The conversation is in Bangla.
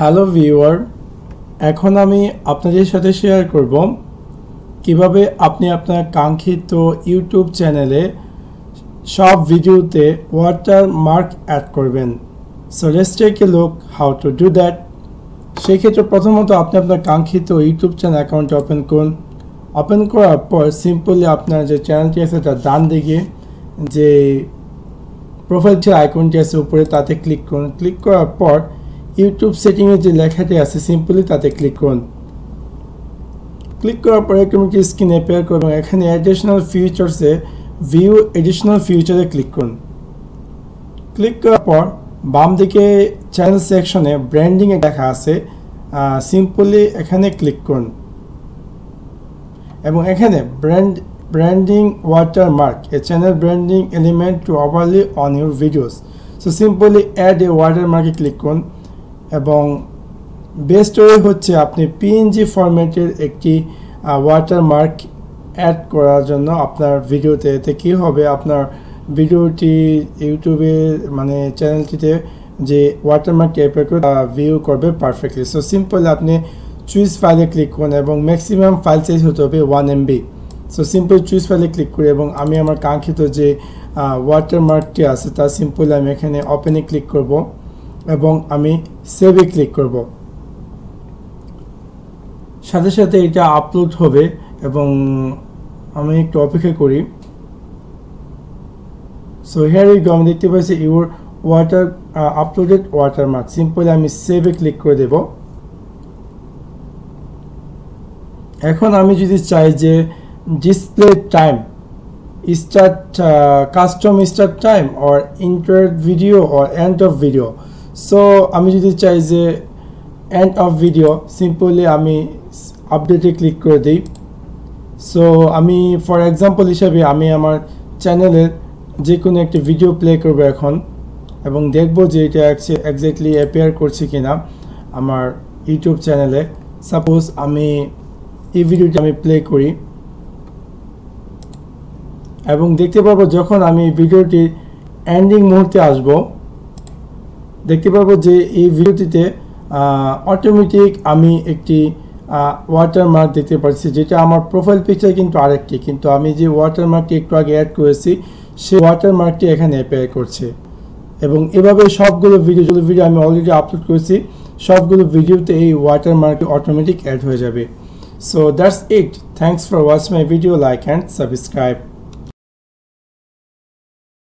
হ্যালো ভিউয়ার, এখন আমি আপনাদের সাথে শেয়ার করব কিভাবে আপনি আপনার কাঙ্ক্ষিত ইউটিউব চ্যানেলে সব ভিডিওতে ওয়াটারমার্ক অ্যাড করবেন। So let's take a look how to do that. সেই ক্ষেত্রে প্রথমত আপনি আপনার কাঙ্ক্ষিত ইউটিউব চ্যানেল অ্যাকাউন্ট ওপেন করুন। ওপেন করার পর সিম্পলি আপনার যে চ্যানেলটি আছে তার ডান দিকে যে প্রোফাইল আইকনটি আছে উপরে তাতে ক্লিক করুন। ক্লিক করার পর ইউটিউব সেটিংয়ে যে লেখাটি আছে সিম্পলি তাতে ক্লিক করুন। ক্লিক করার পরে একটি স্ক্রিন অ্যাপিয়ার করবে এবং এখানে অ্যাডিশনাল ফিচার্সে ভিউ এডিশনাল ফিচারে ক্লিক করুন। ক্লিক করার পর বাম দিকে চ্যানেল সেকশনে ব্র্যান্ডিংয়ে লেখা আছে, সিম্পলি এখানে ক্লিক করুন এবং এখানে branding watermark a channel branding element to overlay on your videos. So simply add a ওয়াটারমার্কে ক্লিক করুন এবং বেস্ট ওয়ে হচ্ছে আপনি পিএনজি ফরম্যাটের একটি ওয়াটারমার্ক অ্যাড করার জন্য আপনার ভিডিওতে। এতে কী হবে, আপনার ভিডিওটি ইউটিউবে চ্যানেলটিতে যে ওয়াটারমার্কটি অ্যাপ্লাই করে ভিউ করবে পারফেক্টলি। সো সিম্পল আপনি চুজ ফাইলে ক্লিক করুন এবং ম্যাক্সিমাম ফাইল সাইজ হতে হবে 1 MB। সো সিম্পল চুজ ফাইলে ক্লিক করি এবং আমি আমার কাঙ্ক্ষিত যে ওয়াটারমার্কটি আছে তা সিম্পল আমি এখানে ওপেনে ক্লিক করব এবং আমি সেভে ক্লিক করব। সাথে সাথে এটা আপলোড হবে এবং আমি একটু অপেক্ষা করি। সো হিয়ার উই গো, আমি দেখতে পাচ্ছি ইউর আপলোডেড ওয়াটারমার্ক। সিম্পলি আমি সেভে ক্লিক করে দেব। এখন আমি যদি চাই যে display time start custom start time or inter video or end of video, so আমি যদি চাই যে এন্ড অফ ভিডিও, সিম্পলি আমি আপডেটে ক্লিক করে দিই। সো আমি ফর এক্সাম্পল হিসাবে আমি আমার চ্যানেলের যে কোনো একটি ভিডিও প্লে করবো এখন এবং দেখব যে এটা এক্স্যাক্টলি অ্যাপিয়ার করছে কিনা আমার ইউটিউব চ্যানেলে। সাপোজ আমি এই ভিডিওটি আমি প্লে করি এবং দেখতে পাবো যখন আমি ভিডিওটি এন্ডিং মুহূর্তে আসব, দেখতে পাবো যে এই ভিডিওটিতে অটোমেটিক আমি একটি ওয়াটারমার্ক দেখতে পাচ্ছি, যেটা আমার প্রোফাইল পিকচার কিন্তু আরেকটি, কিন্তু আমি যে ওয়াটারমার্কটি একটু আগে অ্যাড করেছি সেই ওয়াটারমার্কটি এখানে অ্যাপিয়ার করছে। এবং এভাবে সবগুলো ভিডিও আমি অলরেডি আপলোড করেছি, সবগুলো ভিডিওতে এই ওয়াটারমার্কটি অটোমেটিক অ্যাড হয়ে যাবে। So that's it. Thanks for watching my video, like and subscribe.